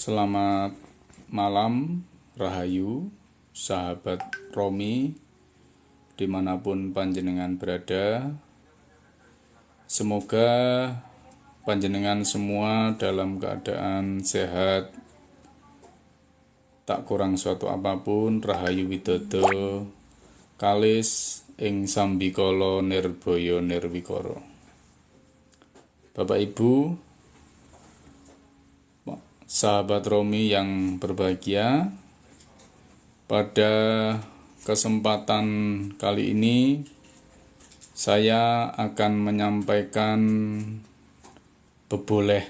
Selamat malam, Rahayu, sahabat Romi, dimanapun panjenengan berada. Semoga panjenengan semua dalam keadaan sehat, tak kurang suatu apapun. Rahayu Widodo, kalis ing sambikala nirbaya nirwikara. Bapak Ibu, sahabat Romi yang berbahagia, pada kesempatan kali ini saya akan menyampaikan beboleh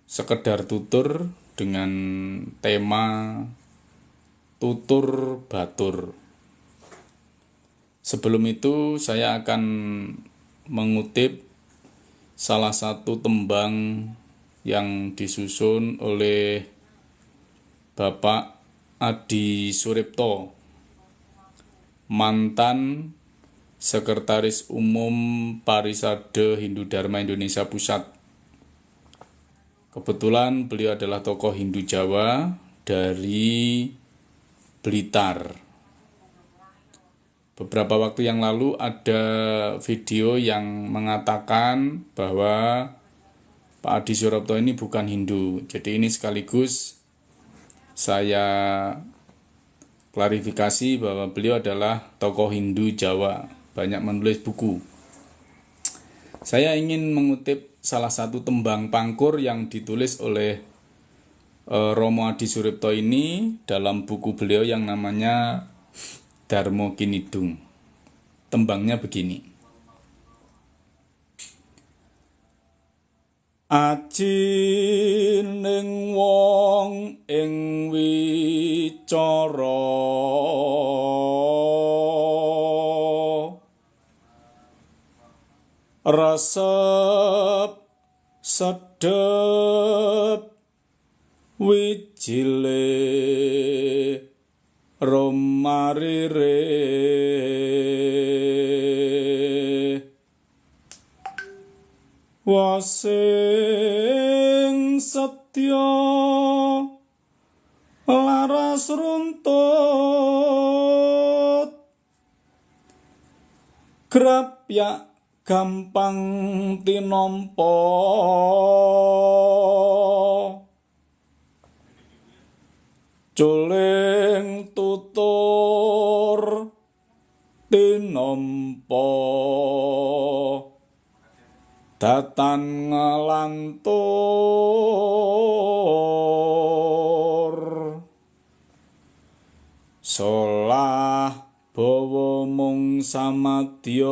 sekedar tutur dengan tema tutur batur. Sebelum itu saya akan mengutip salah satu tembang yang disusun oleh Bapak Adi Suripto, mantan Sekretaris Umum Parisade Hindu Dharma Indonesia Pusat. Kebetulan beliau adalah tokoh Hindu Jawa dari Blitar. Beberapa waktu yang lalu ada video yang mengatakan bahwa Pak Adi Suripto ini bukan Hindu. Jadi ini sekaligus saya klarifikasi bahwa beliau adalah tokoh Hindu Jawa, banyak menulis buku. Saya ingin mengutip salah satu tembang pangkur yang ditulis oleh Romo Adi Suripto ini dalam buku beliau yang namanya Dharma Kinidung. Tembangnya begini. Ajining wong ing wicara resep sedep wijile romarire wasing setya laras runtut grapyak gampang tinampa juling tutur tinampa datan ngelantur solah bawa mung samadya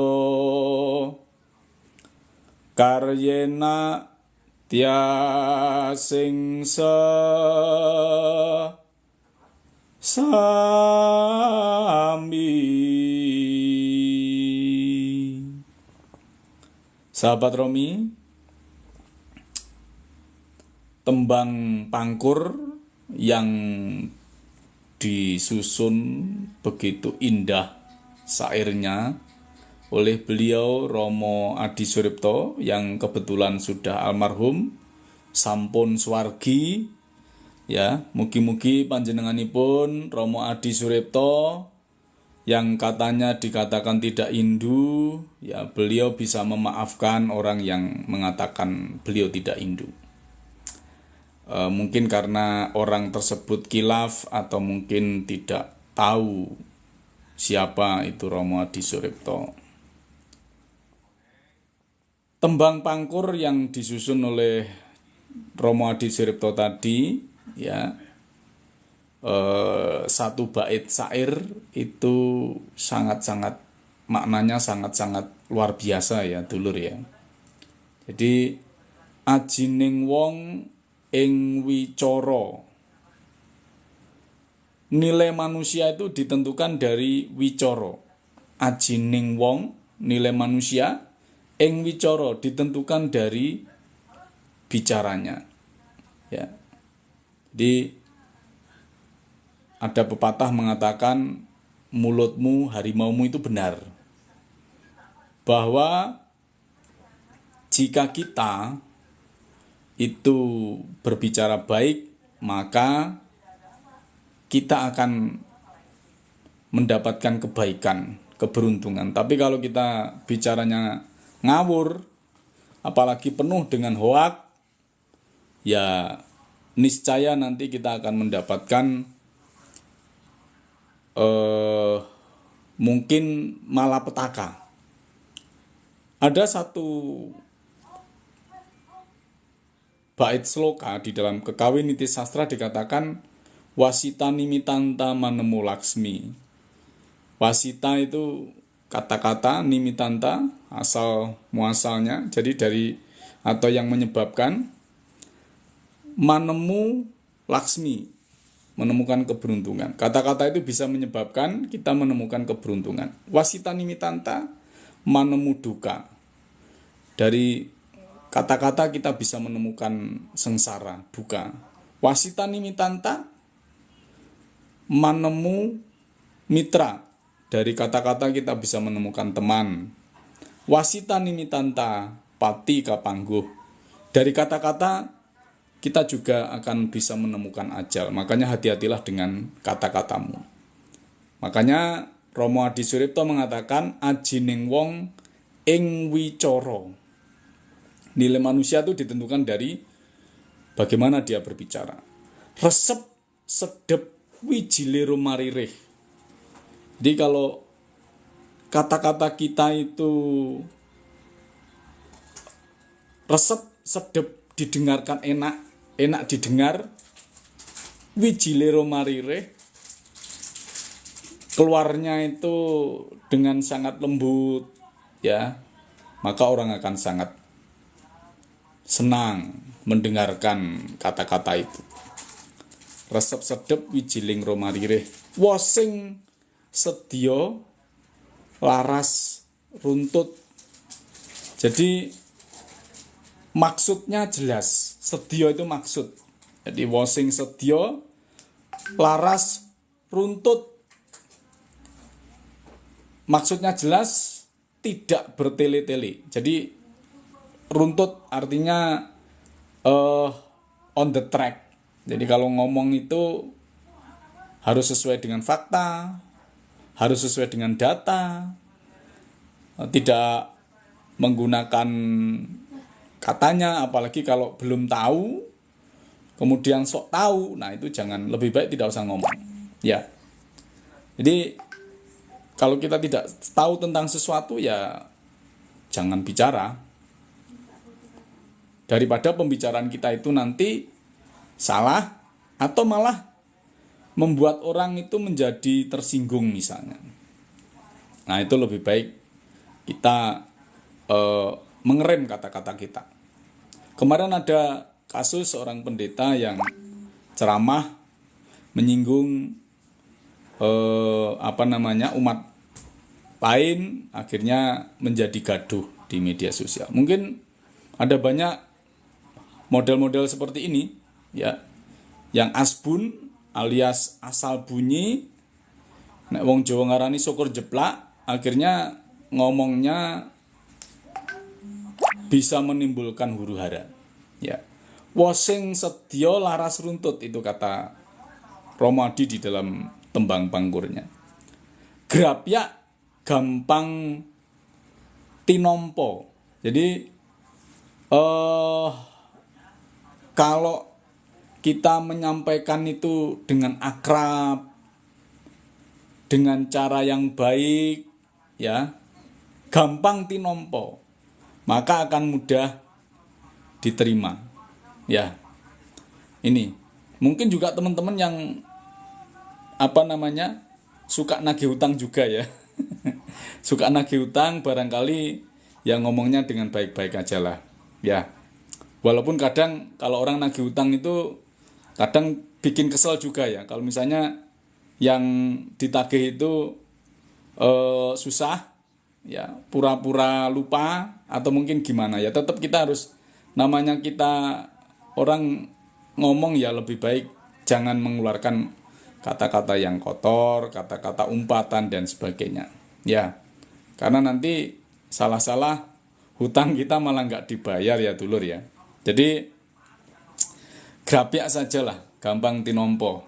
karyena tiasing sami. Sahabat Romi, tembang pangkur yang disusun begitu indah syairnya oleh beliau Romo Adi Suripto yang kebetulan sudah almarhum sampun swargi, ya, mugi-mugi panjenenganipun Romo Adi Suripto yang katanya dikatakan tidak Hindu, ya, beliau bisa memaafkan orang yang mengatakan beliau tidak Hindu. Mungkin karena orang tersebut kilaf atau mungkin tidak tahu siapa itu Romo Adi Suripto. Tembang pangkur yang disusun oleh Romo Adi Suripto tadi, ya, satu bait syair itu sangat-sangat maknanya sangat-sangat luar biasa, ya dulur, ya. Jadi ajining wong ing wicara, nilai manusia itu ditentukan dari wicara. Ajining wong, nilai manusia, ing wicara ditentukan dari bicaranya, ya. Jadi ada pepatah mengatakan mulutmu harimaumu, itu benar. Bahwa jika kita itu berbicara baik, maka kita akan mendapatkan kebaikan, keberuntungan. Tapi kalau kita bicaranya ngawur, apalagi penuh dengan hoak, ya niscaya nanti kita akan mendapatkan mungkin malapetaka. Ada satu bait sloka di dalam Kekawin Niti Sastra dikatakan wasita nimitanta manemu laksmi. Wasita itu kata-kata, nimitanta asal muasalnya, jadi dari atau yang menyebabkan, manemu laksmi, menemukan keberuntungan. Kata-kata itu bisa menyebabkan kita menemukan keberuntungan. Wasita nimitanta manemu duka. Dari kata-kata kita bisa menemukan sengsara, duka. Wasita nimitanta manemu mitra. Dari kata-kata kita bisa menemukan teman. Wasita nimitanta pati kapangguh. Dari kata-kata kita juga akan bisa menemukan ajal. Makanya hati-hatilah dengan kata-katamu. Makanya Romo Adi Suripto mengatakan ajining wong ing wicara. Nilai manusia itu ditentukan dari bagaimana dia berbicara. Resep sedep wijile rumaririh. Jadi kalau kata-kata kita itu resep, sedep, didengarkan enak, enak didengar, wijile romarire, keluarnya itu dengan sangat lembut, ya, maka orang akan sangat senang mendengarkan kata-kata itu. Resep sedep wijiling romarire, wosing sedya laras runtut. Jadi maksudnya jelas. Sedya itu maksud. Jadi wosing sedya laras runtut. Maksudnya jelas, tidak bertele-tele. Jadi runtut artinya on the track. Jadi kalau ngomong itu harus sesuai dengan fakta, harus sesuai dengan data, tidak menggunakan katanya, apalagi kalau belum tahu, kemudian sok tahu, nah itu jangan, lebih baik tidak usah ngomong. Ya, jadi kalau kita tidak tahu tentang sesuatu, ya jangan bicara. Daripada pembicaraan kita itu nanti salah, atau malah membuat orang itu menjadi tersinggung misalnya. Nah itu lebih baik kita mengerem kata-kata kita. Kemarin ada kasus seorang pendeta yang ceramah menyinggung umat lain, akhirnya menjadi gaduh di media sosial. Mungkin ada banyak model-model seperti ini, ya, yang asbun alias asal bunyi, nek wong Jawa ngarani syukur jeplak, akhirnya ngomongnya bisa menimbulkan huru-hara. Ya. Wosing sedya laras runtut, itu kata Romo Adi di dalam tembang pangkurnya. Grapyak gampang tinompo. Jadi kalau kita menyampaikan itu dengan akrab, dengan cara yang baik, ya, gampang tinompo, maka akan mudah diterima. Ya, ini mungkin juga teman-teman yang suka nagih hutang juga ya. Suka nagih hutang, barangkali yang ngomongnya dengan baik-baik aja lah. Ya, walaupun kadang kalau orang nagih hutang itu kadang bikin kesel juga ya. Kalau misalnya yang ditagih itu susah, ya pura-pura lupa atau mungkin gimana ya, tetap kita harus, namanya kita orang ngomong ya lebih baik jangan mengeluarkan kata-kata yang kotor, kata-kata umpatan dan sebagainya. Ya, karena nanti salah-salah hutang kita malah nggak dibayar ya dulur ya. Jadi Grapyak sajalah, gampang tinompo.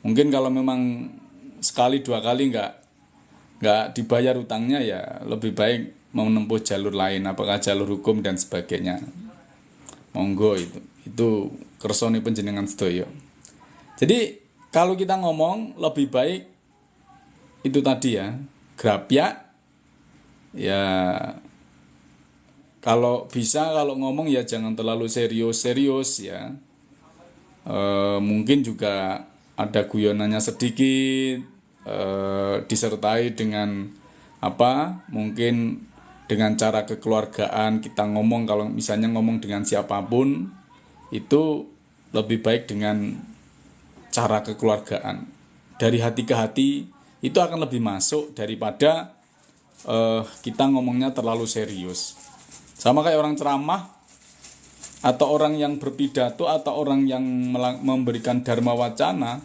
Mungkin kalau memang sekali dua kali nggak dibayar utangnya, ya lebih baik menempuh jalur lain, apakah jalur hukum dan sebagainya. Monggo itu kersone panjenengan sedaya. Jadi kalau kita ngomong lebih baik itu tadi ya, grapyak ya, kalau bisa kalau ngomong ya jangan terlalu serius-serius ya. Mungkin juga ada guyonannya sedikit, disertai dengan mungkin dengan cara kekeluargaan kita ngomong. Kalau misalnya ngomong dengan siapapun itu lebih baik dengan cara kekeluargaan, dari hati ke hati, itu akan lebih masuk daripada kita ngomongnya terlalu serius. Sama kayak orang ceramah atau orang yang berpidato atau orang yang memberikan dharma wacana.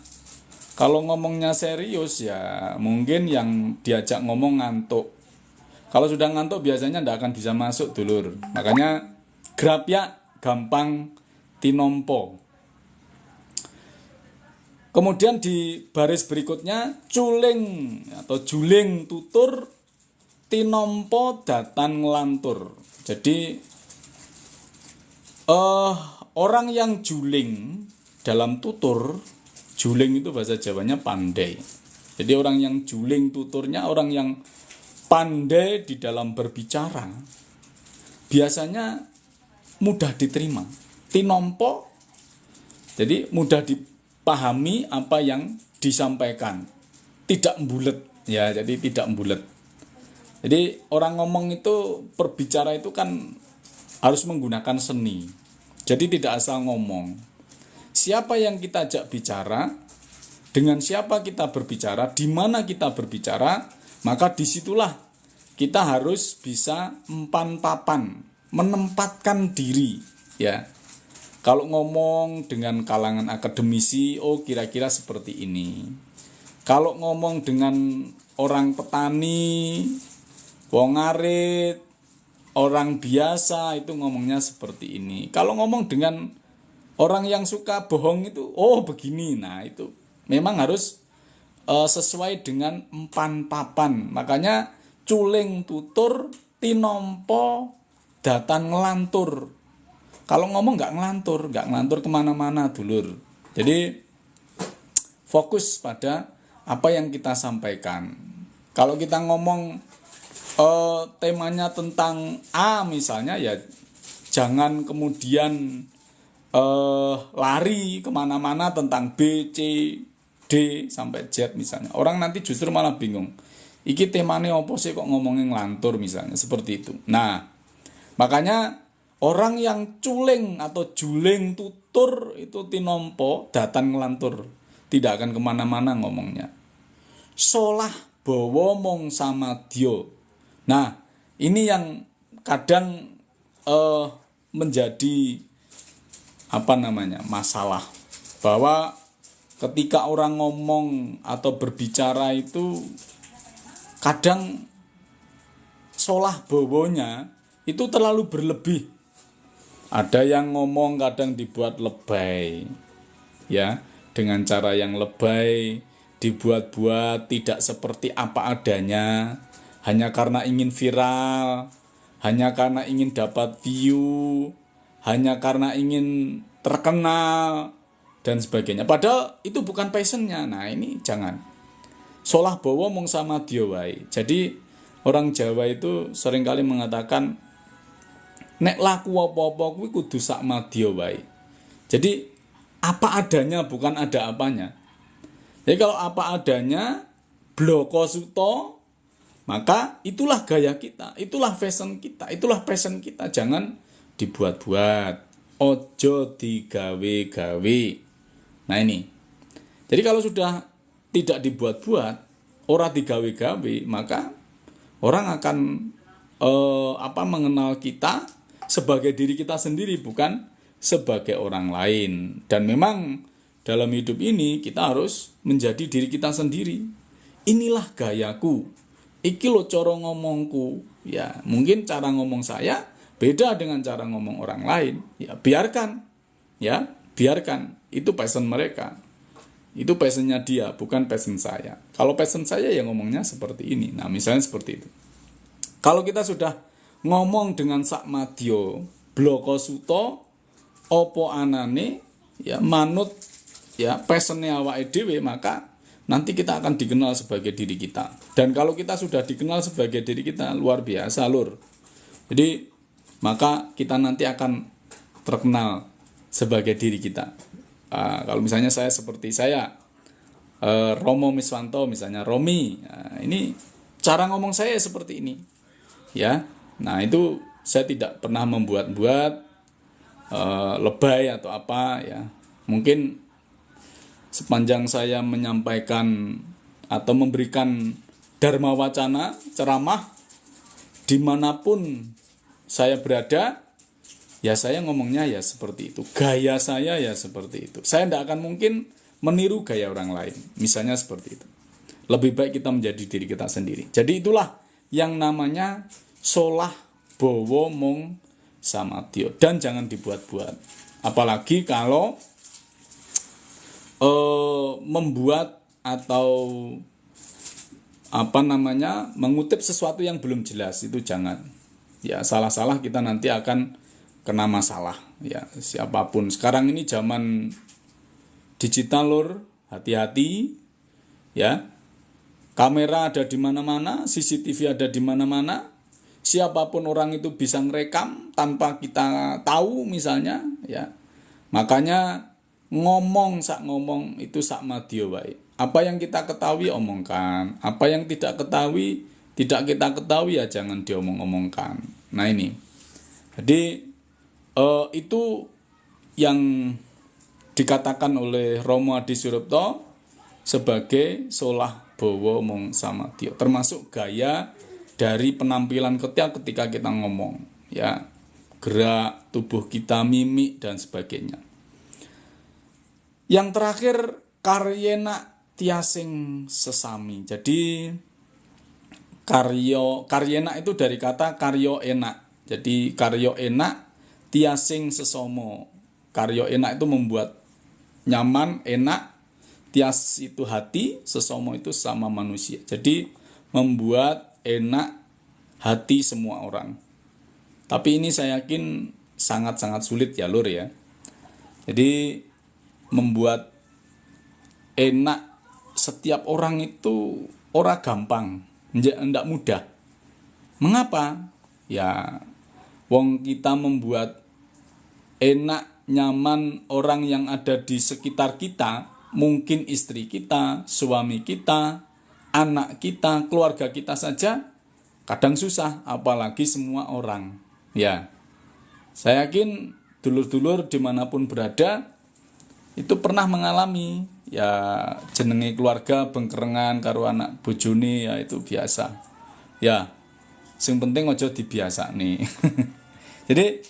Kalau ngomongnya serius ya mungkin yang diajak ngomong ngantuk. Kalau sudah ngantuk biasanya tidak akan bisa masuk, dulur. Makanya grapyak gampang tinompo. Kemudian di baris berikutnya culing atau juling tutur tinompo datan ngelantur. Jadi orang yang juling dalam tutur, juling itu bahasa Jawanya pandai. Jadi orang yang juling tuturnya, orang yang pandai di dalam berbicara, biasanya mudah diterima. Tinompo, jadi mudah dipahami apa yang disampaikan. Tidak bulet ya, jadi tidak bulet. Jadi orang ngomong itu, berbicara itu kan harus menggunakan seni. Jadi tidak asal ngomong. Siapa yang kita ajak bicara, dengan siapa kita berbicara, di mana kita berbicara, maka disitulah kita harus bisa empan-papan, menempatkan diri. Ya, kalau ngomong dengan kalangan akademisi, oh kira-kira seperti ini. Kalau ngomong dengan orang petani, wong arit, orang biasa, itu ngomongnya seperti ini. Kalau ngomong dengan orang yang suka bohong itu, oh begini. Nah itu memang harus sesuai dengan empan papan. Makanya culing tutur tinompo datan ngelantur. Kalau ngomong nggak ngelantur kemana-mana, dulur. Jadi fokus pada apa yang kita sampaikan. Kalau kita ngomong temanya tentang A misalnya, ya jangan kemudian lari kemana-mana tentang B, C, D sampai Z misalnya. Orang nanti justru malah bingung. Iki temane opo sih kok ngomongin ngelantur misalnya, seperti itu. Nah, makanya orang yang culing atau juling tutur itu tinompo datan ngelantur, tidak akan kemana-mana ngomongnya. Solah bawa mong samadya. Nah, ini yang kadang menjadi masalah, bahwa ketika orang ngomong atau berbicara itu kadang solah bawonya itu terlalu berlebih. Ada yang ngomong kadang dibuat lebay, ya, dengan cara yang lebay, dibuat-buat tidak seperti apa adanya, hanya karena ingin viral, hanya karena ingin dapat view, hanya karena ingin terkenal, dan sebagainya. Padahal itu bukan passionnya. Nah ini jangan. Solah bawa mung samadya wae. Jadi orang Jawa itu seringkali mengatakan, nek laku apa-apa kuwi kudu sak madya wae. Jadi apa adanya, bukan ada apanya. Jadi kalau apa adanya, bloko suto, maka itulah gaya kita, itulah fashion kita, itulah passion kita. Jangan dibuat-buat, ojo digawe-gawe. Nah ini. Jadi kalau sudah tidak dibuat-buat, ora digawe-gawe, maka orang akan mengenal kita sebagai diri kita sendiri, bukan sebagai orang lain. Dan memang dalam hidup ini kita harus menjadi diri kita sendiri. Inilah gayaku, iki lo cara ngomongku. Ya, mungkin cara ngomong saya beda dengan cara ngomong orang lain. Ya, biarkan. Ya, biarkan, itu passion mereka. Itu passionnya dia, bukan passion saya. Kalau passion saya ya ngomongnya seperti ini. Nah, misalnya seperti itu. Kalau kita sudah ngomong dengan sakmadya, bloko suto, opo anane, ya manut, ya passionnya awake dhewe, maka nanti kita akan dikenal sebagai diri kita. Dan kalau kita sudah dikenal sebagai diri kita, luar biasa, lur. Jadi, maka kita nanti akan terkenal sebagai diri kita. Kalau misalnya saya seperti saya, Romo Miswanto misalnya, Romi, ini cara ngomong saya seperti ini, ya. Nah, itu saya tidak pernah membuat-buat lebay atau apa, ya. Mungkin sepanjang saya menyampaikan atau memberikan dharma wacana, ceramah, dimanapun saya berada, ya saya ngomongnya ya seperti itu. Gaya saya ya seperti itu. Saya tidak akan mungkin meniru gaya orang lain. Misalnya seperti itu. Lebih baik kita menjadi diri kita sendiri. Jadi itulah yang namanya solah bowo mung samadya. Dan jangan dibuat-buat. Apalagi kalau membuat atau mengutip sesuatu yang belum jelas, itu jangan. Ya, salah-salah kita nanti akan kena masalah, ya, siapapun. Sekarang ini zaman digital, lur, hati-hati, ya. Kamera ada di mana-mana, CCTV ada di mana-mana. Siapapun orang itu bisa ngerekam tanpa kita tahu misalnya, ya. Makanya ngomong itu sakmadya wae. Apa yang kita ketahui omongkan, apa yang tidak kita ketahui ya jangan diomong-omongkan. Nah, ini. Jadi itu yang dikatakan oleh Romo Adi Suripto sebagai solah bowo mung samadya, termasuk gaya dari penampilan ketika kita ngomong, ya, gerak tubuh kita, mimik dan sebagainya. Yang terakhir, karyena tiasing sesami. Jadi karyena itu dari kata karyo enak. Jadi karyo enak, tiasing sesomo. Karyo enak itu membuat nyaman, enak. Tias itu hati, sesomo itu sama manusia. Jadi membuat enak hati semua orang. Tapi ini saya yakin sangat-sangat sulit ya, lur, ya. Jadi membuat enak setiap orang itu ora gampang, ndak mudah. Mengapa? Ya, wong kita membuat enak, nyaman orang yang ada di sekitar kita, mungkin istri kita, suami kita, anak kita, keluarga kita saja kadang susah, apalagi semua orang. Ya, saya yakin dulur-dulur dimanapun berada itu pernah mengalami, ya, jenenge keluarga bengkerengan karo anak bojone, ya itu biasa. Ya, sing penting aja dibiasa nih. Jadi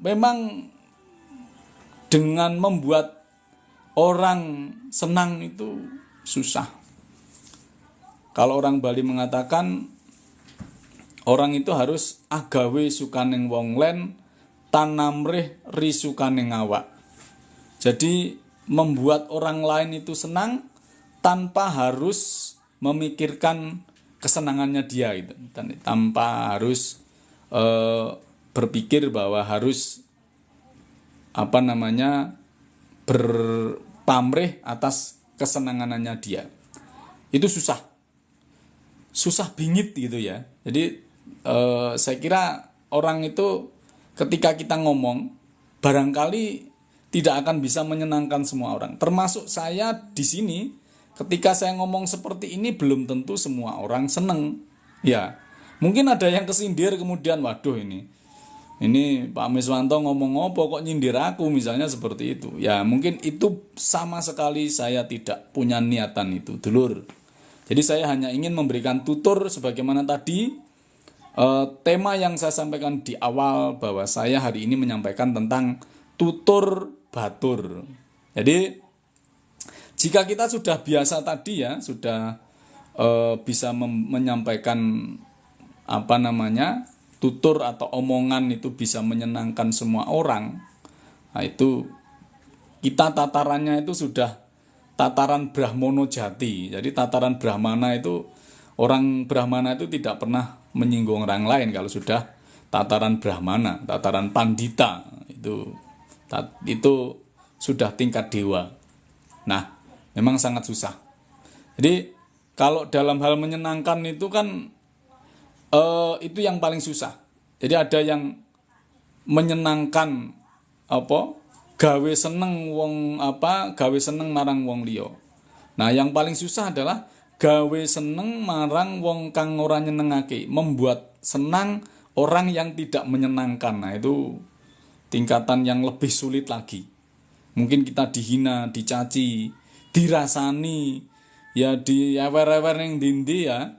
memang dengan membuat orang senang itu susah. Kalau orang Bali mengatakan orang itu harus agawe sukaning wong len tanamrih risukaning awak. Jadi membuat orang lain itu senang tanpa harus memikirkan kesenangannya dia gitu. Tanpa harus berpikir bahwa harus berpamrih atas kesenangannya dia. Itu susah bingit gitu ya. Jadi saya kira orang itu ketika kita ngomong barangkali tidak akan bisa menyenangkan semua orang. Termasuk saya di sini, ketika saya ngomong seperti ini belum tentu semua orang seneng. Ya, mungkin ada yang kesindir kemudian, waduh ini Pak Miswanto ngomong apa kok nyindir aku, misalnya seperti itu. Ya, mungkin itu sama sekali saya tidak punya niatan itu, dulur. Jadi saya hanya ingin memberikan tutur sebagaimana tadi tema yang saya sampaikan di awal, bahwa saya hari ini menyampaikan tentang tutur batur. Jadi jika kita sudah biasa tadi ya, sudah bisa menyampaikan tutur atau omongan itu bisa menyenangkan semua orang, Nah, itu kita tatarannya itu sudah tataran Brahmono jati. Jadi tataran Brahmana itu, orang Brahmana itu tidak pernah menyinggung orang lain kalau sudah tataran Brahmana, tataran Pandita. Itu sudah tingkat dewa. Nah, memang sangat susah. Jadi kalau dalam hal menyenangkan itu kan itu yang paling susah. Jadi ada yang menyenangkan gawe seneng gawe seneng marang wong liya. Nah, yang paling susah adalah gawe seneng marang wong kang ora nyenengake, membuat senang orang yang tidak menyenangkan. Nah, itu tingkatan yang lebih sulit lagi. Mungkin kita dihina, dicaci, dirasani, ya diewer-ewer ning dindi ya.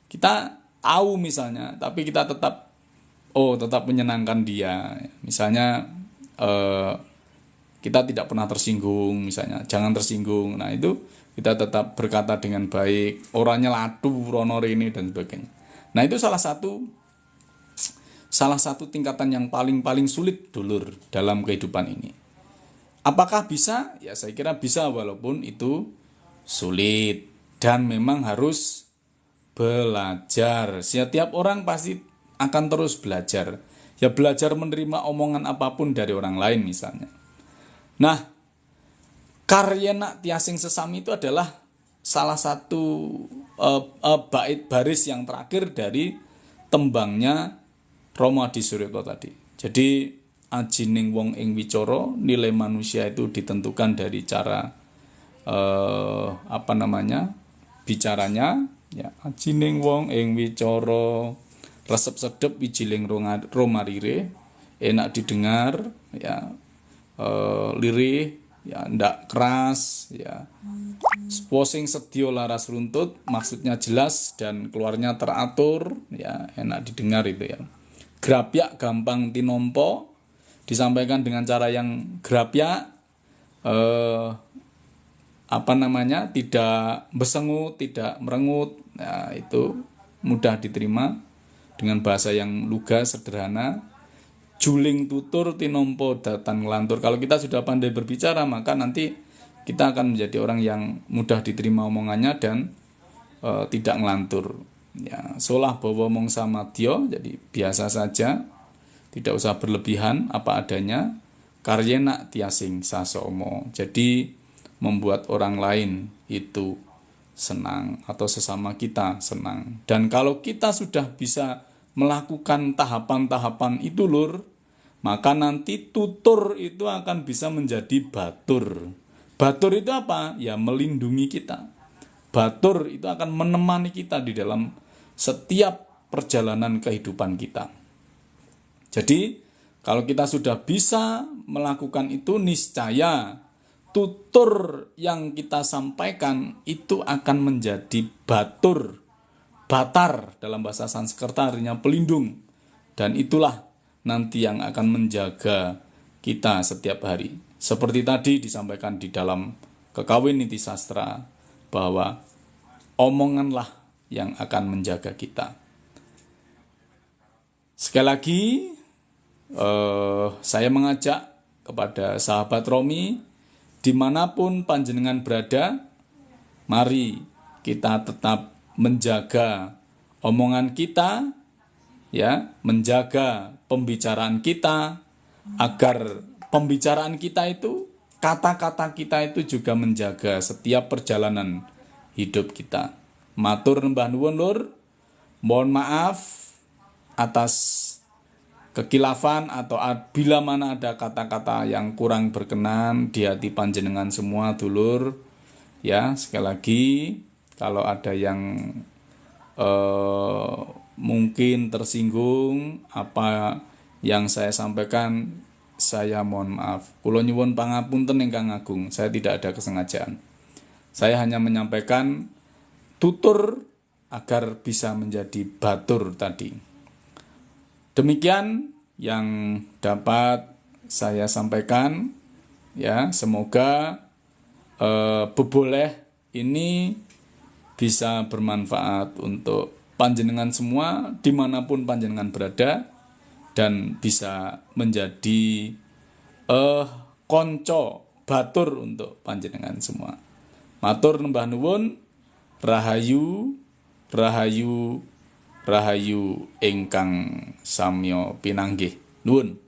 Kita tahu misalnya, tapi kita tetap menyenangkan dia. Misalnya kita tidak pernah tersinggung, misalnya jangan tersinggung. Nah, itu kita tetap berkata dengan baik, orangnya latu rono rene dan sebagainya. Nah, itu salah satu tingkatan yang paling sulit dulur dalam kehidupan ini. Apakah bisa? Ya, saya kira bisa, walaupun itu sulit dan memang harus belajar. Setiap orang pasti akan terus belajar. Ya, belajar menerima omongan apapun dari orang lain misalnya. Nah, karyena tiasing sesami itu adalah salah satu bait baris yang terakhir dari tembangnya Rama Adi Suryata tadi. Jadi ajining wong ing wicara, nilai manusia itu ditentukan dari cara bicaranya, ya. Ajining wong ing wicara, resep sedep wijiling romarire, enak didengar, ya, lirih, ya, ndak keras, ya. Posing sedya laras runtut, maksudnya jelas dan keluarnya teratur, ya, enak didengar itu ya. Grapyak gampang tinompo, disampaikan dengan cara yang grapyak, tidak bersengut, tidak merengut, ya, itu mudah diterima dengan bahasa yang lugas, sederhana. Juling tutur tinompo datan ngelantur. Kalau kita sudah pandai berbicara, maka nanti kita akan menjadi orang yang mudah diterima omongannya dan tidak ngelantur. Ya, solah bawa mong samadya, jadi biasa saja, tidak usah berlebihan, apa adanya. Karyena tiasing sasomo, jadi membuat orang lain itu senang atau sesama kita senang. Dan kalau kita sudah bisa melakukan tahapan-tahapan itu lur, maka nanti tutur itu akan bisa menjadi batur. Batur itu apa? Ya, melindungi kita. Batur itu akan menemani kita di dalam setiap perjalanan kehidupan kita. Jadi, kalau kita sudah bisa melakukan itu, niscaya tutur yang kita sampaikan itu akan menjadi batur. Batar dalam bahasa Sanskerta artinya pelindung. Dan itulah nanti yang akan menjaga kita setiap hari. Seperti tadi disampaikan di dalam Kekawin Niti Sastra, bahwa omonganlah yang akan menjaga kita. Sekali lagi, saya mengajak kepada sahabat Romi, dimanapun panjenengan berada, mari kita tetap menjaga omongan kita, ya, menjaga pembicaraan kita, agar pembicaraan kita itu, kata-kata kita itu juga menjaga setiap perjalanan hidup kita. Matur nembah nuwun lur, mohon maaf atas kekilafan atau bila mana ada kata-kata yang kurang berkenan di hati panjenengan semua dulur. Ya, sekali lagi kalau ada yang mungkin tersinggung apa yang saya sampaikan, saya mohon maaf. Kula nyuwun pangapunten ingkang agung, saya tidak ada kesengajaan. Saya hanya menyampaikan tutur agar bisa menjadi batur tadi. Demikian yang dapat saya sampaikan, ya. Semoga beboleh ini bisa bermanfaat untuk panjenengan semua dimanapun panjenengan berada, dan bisa menjadi konco batur untuk panjenengan semua. Matur nembah nuwun, rahayu, rahayu, rahayu ingkang samya pinanggih. Nuwun.